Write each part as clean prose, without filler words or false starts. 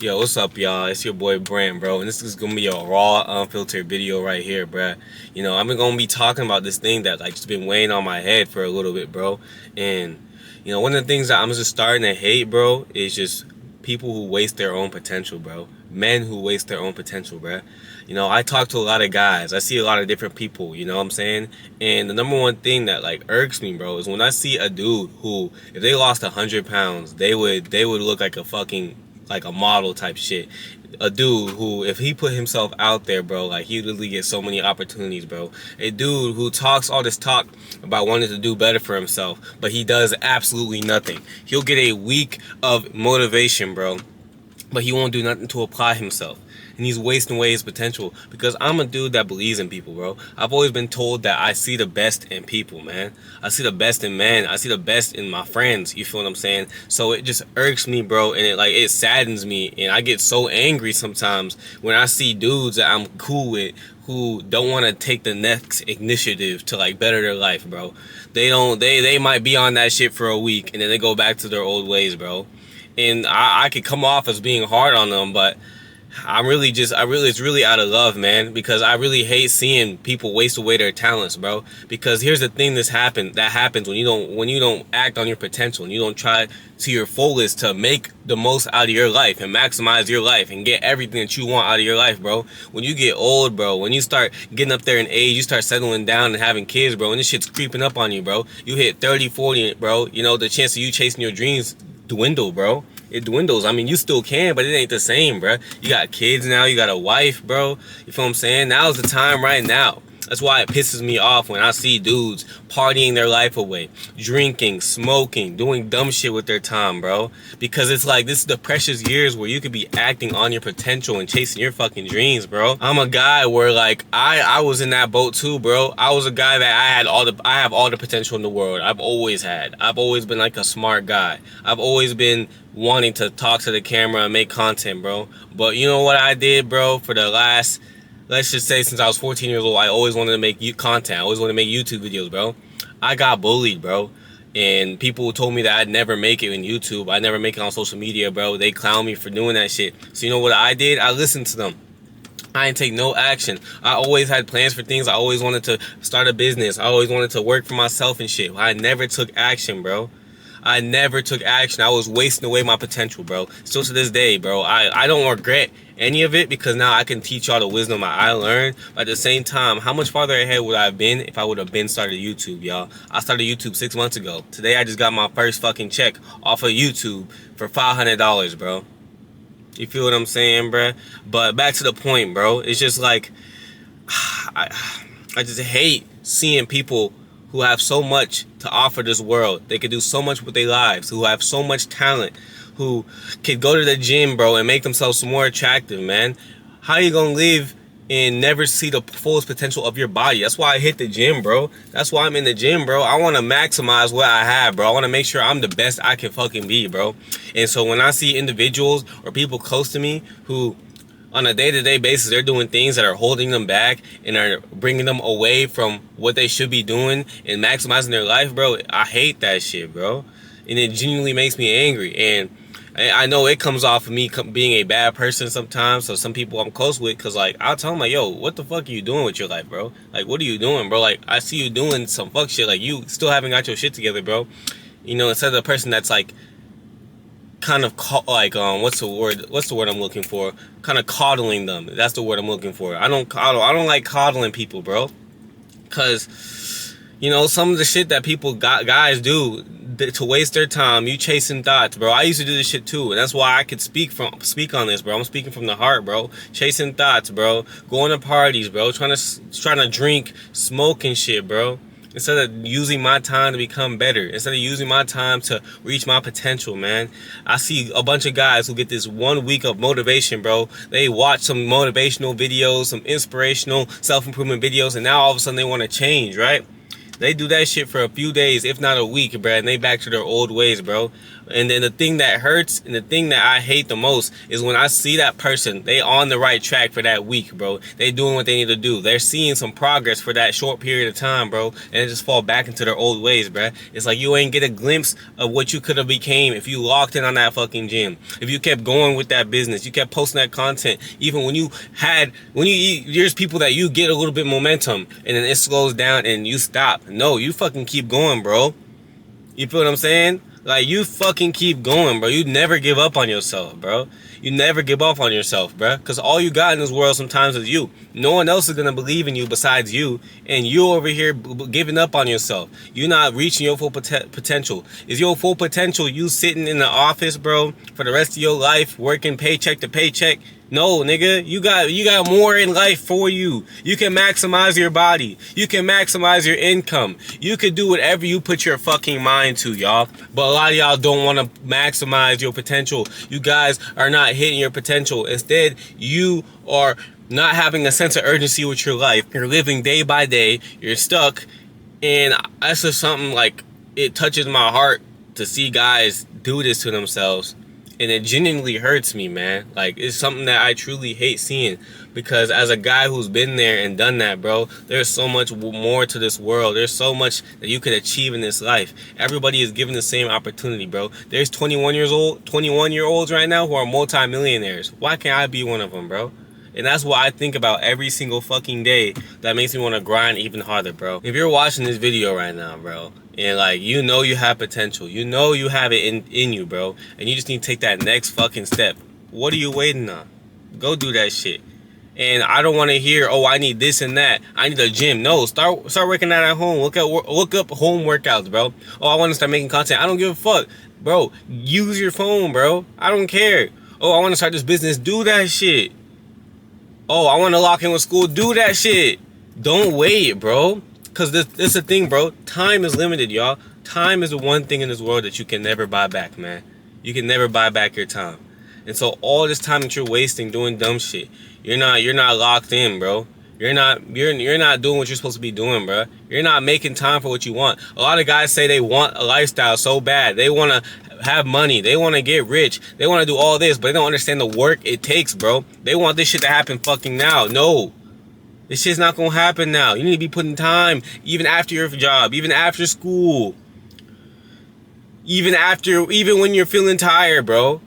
Yo, what's up, y'all? It's your boy Brand, bro, and this is gonna be a raw, unfiltered video right here, bruh. I'm gonna be talking about this thing that just been weighing on my head for a little bit, bro. And one of the things that I'm just starting to hate, bro, is just people who waste their own potential, bro. Men who waste their own potential, bruh. I talk to a lot of guys. I see a lot of different people. You know what I'm saying? And the number one thing that irks me, bro, is when I see a dude who, if they lost 100 pounds, they would look like a fucking like a model type shit. A dude who, if he put himself out there, bro, he literally get so many opportunities, bro. A dude who talks all this talk about wanting to do better for himself, but he does absolutely nothing. He'll get a week of motivation, bro, but he won't do nothing to apply himself. And he's wasting away his potential, because I'm a dude that believes in people, bro. I've always been told that I see the best in people, man. I see the best in men. I see the best in my friends. You feel what I'm saying? So it just irks me, bro, and it saddens me, and I get so angry sometimes when I see dudes that I'm cool with who don't want to take the next initiative to better their life, bro. They might be on that shit for a week and then they go back to their old ways, bro. And I could come off as being hard on them, but it's really out of love, man, because I really hate seeing people waste away their talents, bro. Because here's the thing that happens when you don't act on your potential, and you don't try to your fullest to make the most out of your life and maximize your life and get everything that you want out of your life, bro. When you get old, bro, when you start getting up there in age, you start settling down and having kids, bro, and this shit's creeping up on you, bro. You hit 30, 40, bro, the chance of you chasing your dreams dwindle, bro. It dwindles. I mean, you still can, but it ain't the same, bro. You got kids now. You got a wife, bro. You feel what I'm saying? Now's the time right now. That's why it pisses me off when I see dudes partying their life away, drinking, smoking, doing dumb shit with their time, bro. Because it's this is the precious years where you could be acting on your potential and chasing your fucking dreams, bro. I'm a guy where I was in that boat too, bro. I was a guy that I have all the potential in the world. I've always had. I've always been a smart guy. I've always been wanting to talk to the camera and make content, bro. But you know what I did, bro, for the last, let's just say, since I was 14 years old, I always wanted to make content. I always wanted to make YouTube videos, bro. I got bullied, bro. And people told me that I'd never make it in YouTube. I'd never make it on social media, bro. They clown me for doing that shit. So you know what I did? I listened to them. I didn't take no action. I always had plans for things. I always wanted to start a business. I always wanted to work for myself and shit. I never took action, bro. I never took action. I was wasting away my potential, bro. Still to this day, bro. I don't regret any of it, because now I can teach y'all the wisdom I learned. But at the same time, how much farther ahead would I have been if I would have been started YouTube, y'all? I started YouTube 6 months ago. Today I just got my first fucking check off of YouTube for $500, bro. You feel what I'm saying, bro? But back to the point, bro. It's just I just hate seeing people who have so much to offer this world. They could do so much with their lives, who have so much talent, who could go to the gym, bro, and make themselves more attractive, man. How you gonna live and never see the fullest potential of your body? That's why I hit the gym, bro. That's why I'm in the gym, bro. I want to maximize what I have, bro. I want to make sure I'm the best I can fucking be, bro. And so when I see individuals or people close to me who, on a day-to-day basis, they're doing things that are holding them back and are bringing them away from what they should be doing and maximizing their life, bro, I hate that shit, bro. And it genuinely makes me angry. And I know it comes off of me being a bad person sometimes. So some people I'm close with, because I'll tell them yo, what the fuck are you doing with your life, bro? What are you doing, bro? I see you doing some fuck shit. You still haven't got your shit together, bro. Instead of the person that's kind of what's the word I'm looking for? Kind of coddling them. That's the word I'm looking for. I don't like coddling people, bro. Cause some of the shit that guys do to waste their time, you chasing thoughts, bro. I used to do this shit too, and that's why I could speak on this, bro. I'm speaking from the heart, bro. Chasing thoughts, bro. Going to parties, bro. Trying to drink, smoke and shit, bro. Instead of using my time to become better, instead of using my time to reach my potential, man. I see a bunch of guys who get this 1 week of motivation, bro. They watch some motivational videos, some inspirational self-improvement videos, and now all of a sudden they want to change, right? They do that shit for a few days, if not a week, bro, and they back to their old ways, bro. And then the thing that hurts and the thing that I hate the most is when I see that person, they on the right track for that week, bro. They doing what they need to do. They're seeing some progress for that short period of time, bro. And they just fall back into their old ways, bro. It's like you ain't get a glimpse of what you could have became if you locked in on that fucking gym. If you kept going with that business, you kept posting that content. Even when there's people that you get a little bit momentum and then it slows down and you stop. No, you fucking keep going, bro. You feel what I'm saying? Like, you fucking keep going, bro. You never give up on yourself, bro. You never give up on yourself, bro. Because all you got in this world sometimes is you. No one else is going to believe in you besides you. And you over here giving up on yourself. You're not reaching your full potential. Is your full potential you sitting in the office, bro, for the rest of your life, working paycheck to paycheck? No, nigga, you got more in life for you. You can maximize your body. You can maximize your income. You can do whatever you put your fucking mind to, y'all. But a lot of y'all don't want to maximize your potential. You guys are not hitting your potential. Instead, you are not having a sense of urgency with your life. You're living day by day. You're stuck. And that's just something, like, it touches my heart to see guys do this to themselves. And it genuinely hurts me, man. Like, it's something that I truly hate seeing. Because as a guy who's been there and done that, bro, there's so much more to this world. There's so much that you could achieve in this life. Everybody is given the same opportunity, bro. There's 21-year-olds right now who are multi-millionaires. Why can't I be one of them, bro? And that's what I think about every single fucking day that makes me want to grind even harder, bro. If you're watching this video right now, bro, and like, you know you have potential, you know you have it in you, bro, and you just need to take that next fucking step, what are you waiting on? Go do that shit. And I don't want to hear, oh, I need this and that, I need a gym. No, start working out at home. Look up home workouts, bro. Oh, I want to start making content. I don't give a fuck, bro. Use your phone, bro. I don't care. Oh, I want to start this business. Do that shit. Oh, I want to lock in with school. Do that shit. Don't wait, bro. Because this is the thing, bro. Time is limited, y'all. Time is the one thing in this world that you can never buy back, man. You can never buy back your time. And so all this time that you're wasting doing dumb shit, you're not locked in, bro. You're not doing what you're supposed to be doing, bro. You're not making time for what you want. A lot of guys say they want a lifestyle so bad. They want to have money. They want to get rich. They want to do all this, but they don't understand the work it takes, bro. They want this shit to happen fucking now. No. This shit's not gonna happen now. You need to be putting time, even after your job, even after school, even when you're feeling tired, bro.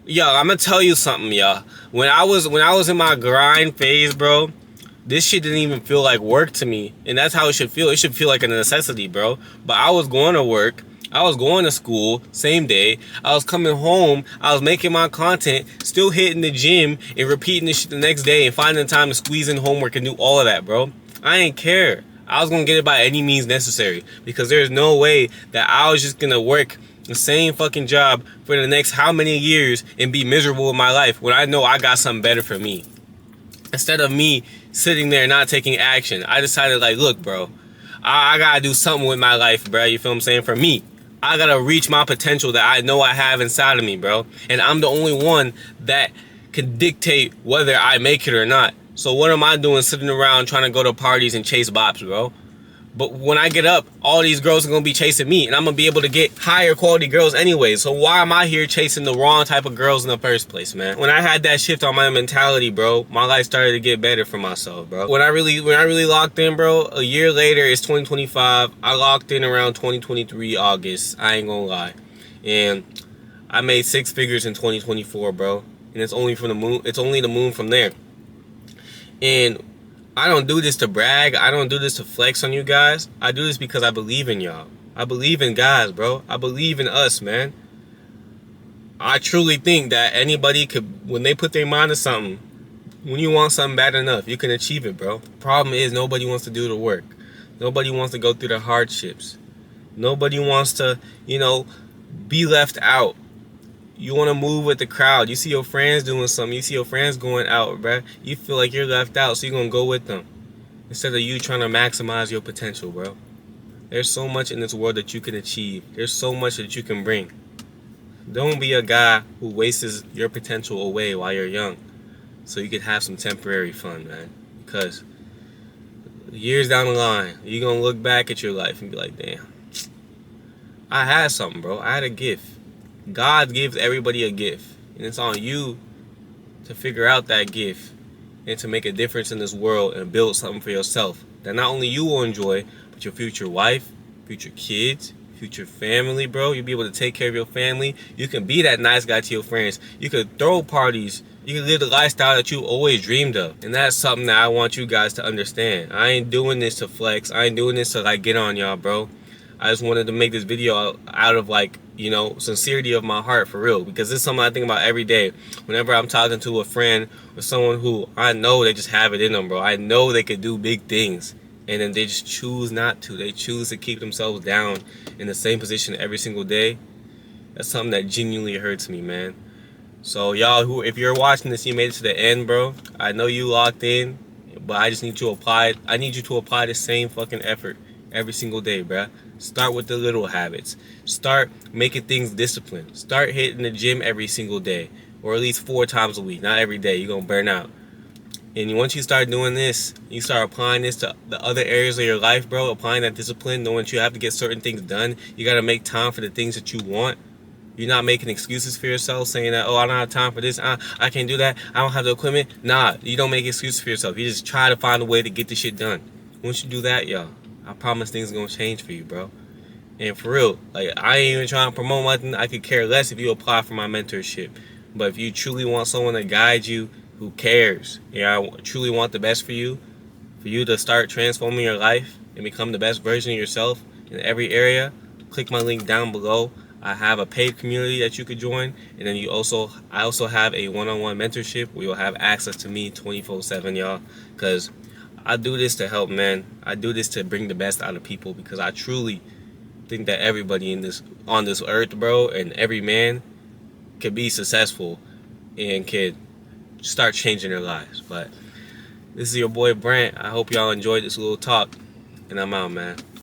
Yo, I'm gonna tell you something, y'all. When I was in my grind phase, bro, this shit didn't even feel like work to me. And that's how it should feel. It should feel like a necessity, bro. But I was going to work. I was going to school same day. I was coming home. I was making my content, still hitting the gym and repeating this shit the next day and finding the time to squeeze in homework and do all of that, bro. I ain't care. I was going to get it by any means necessary, because there's no way that I was just going to work the same fucking job for the next how many years and be miserable with my life when I know I got something better for me. Instead of me sitting there not taking action, I decided, like, look, bro, I gotta do something with my life, bro. You feel what I'm saying? For me, I gotta reach my potential that I know I have inside of me, bro. And I'm the only one that can dictate whether I make it or not. So what am I doing sitting around trying to go to parties and chase bops, bro? But when I get up, all these girls are going to be chasing me, and I'm going to be able to get higher quality girls anyway. So why am I here chasing the wrong type of girls in the first place, man? When I had that shift on my mentality, bro, my life started to get better for myself, bro. When I really locked in, bro, a year later, it's 2025. I locked in around 2023 August. I ain't going to lie. And I made 6 figures in 2024, bro. And it's only from the moon. It's only the moon from there. And I don't do this to brag. I don't do this to flex on you guys. I do this because I believe in y'all. I believe in guys, bro. I believe in us, man. I truly think that anybody could, when they put their mind to something, when you want something bad enough, you can achieve it, bro. Problem is, nobody wants to do the work. Nobody wants to go through the hardships. Nobody wants to, be left out. You want to move with the crowd. You see your friends doing something. You see your friends going out, bro. You feel like you're left out, so you're going to go with them. Instead of you trying to maximize your potential, bro. There's so much in this world that you can achieve. There's so much that you can bring. Don't be a guy who wastes your potential away while you're young, so you can have some temporary fun, man. Because years down the line, you're going to look back at your life and be like, damn, I had something, bro. I had a gift. God gives everybody a gift, and it's on you to figure out that gift and to make a difference in this world and build something for yourself that not only you will enjoy, but your future wife, future kids, future family, bro. You'll be able to take care of your family. You can be that nice guy to your friends. You could throw parties. You can live the lifestyle that you always dreamed of. And that's something that I want you guys to understand. I ain't doing this to flex. I ain't doing this to like get on y'all, bro. I just wanted to make this video out of like, you know, sincerity of my heart for real. Because this is something I think about every day. Whenever I'm talking to a friend or someone who I know they just have it in them, bro. I know they could do big things. And then they just choose not to. They choose to keep themselves down in the same position every single day. That's something that genuinely hurts me, man. So y'all, who, if you're watching this, you made it to the end, bro. I know you locked in, but I just need to apply. I need you to apply the same fucking effort every single day, bruh. Start with the little habits. Start making things disciplined. Start hitting the gym every single day, or at least 4 times a week. Not every day. You're gonna burn out. And once you start doing this, you start applying this to the other areas of your life, bro. Applying that discipline, knowing that you have to get certain things done. You gotta make time for the things that you want. You're not making excuses for yourself, saying that, oh, I don't have time for this, I can't do that, I don't have the equipment. Nah, you don't make excuses for yourself. You just try to find a way to get this shit done. Once you do that, y'all, I promise things are gonna change for you, bro. And for real, like, I ain't even trying to promote nothing. I could care less if you apply for my mentorship. But if you truly want someone to guide you who cares, and I truly want the best for you to start transforming your life and become the best version of yourself in every area, click my link down below. I have a paid community that you could join, and then I also have a one-on-one mentorship where you'll have access to me 24/7, y'all. Because I do this to help, man. I do this to bring the best out of people, because I truly think that everybody on this earth, bro, and every man could be successful and could start changing their lives. But this is your boy Brant. I hope y'all enjoyed this little talk, and I'm out, man.